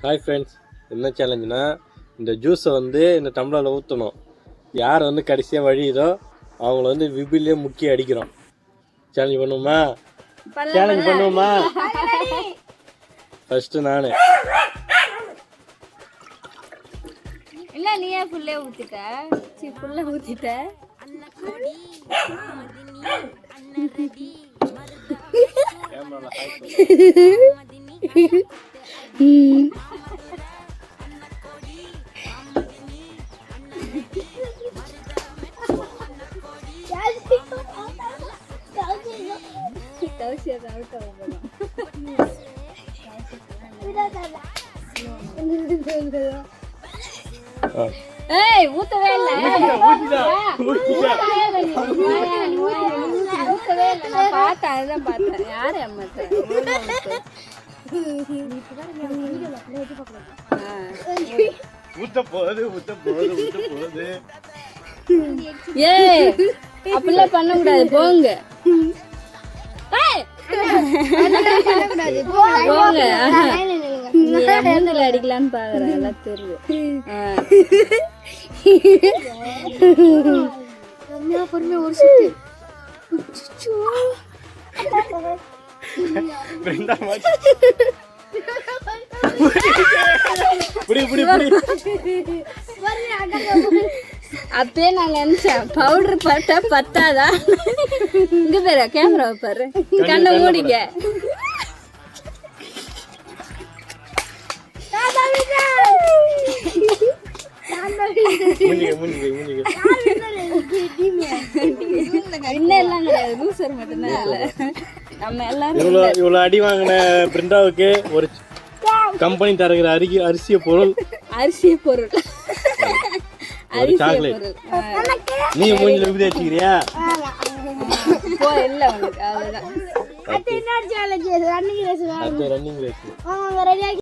Hi friends, என்ன சேலஞ்சுனா இந்த ஜூஸை வந்து இந்த டம்ளரில் ஊற்றணும். யார் வந்து கடைசியாக வழியுதோ அவங்கள வந்து விபிலே முக்கி அடிக்கிறோம். சேலஞ்ச் பண்ணுவோமா? சேலஞ்ச் பண்ணுவோமா? ஃபர்ஸ்ட்டு நான் இல்லை, நீயே ஃபுல்லே ஊற்றிட்ட. சரி, ஃபுல்லாக ஊற்றிட்ட. ஏய், ஊத்தவே இல்ல. ஊத்தவே இல்ல. நான் பார்த்தேன், அதுதான் பார்த்தேன். யாரு அம்மா? ஏய், அப்படிலாம் பண்ண கூடாது, போங்க போங்க. மூந்தில அடிக்கலான்னு பாக்குறேன், எல்லாம் தெரியும். பொறுமையா ஒரு சுத்து. அப்பயே நாங்க நினைச்சேன் பவுடர் பட்டா பத்தாதா. இங்க பேரு கேமரா பாரு, கண்ணை மூடிங்க. இவ்வளவு அடி வாங்கின பிருந்தாவுக்கு ஒரு கம்பெனி தருகிற அரிசிய பொருள் சாக்லேட். நீ மூஞ்சில விபதி வச்சுக்கிறியா? இல்ல உனக்கு அவ்வளவுதான். Running race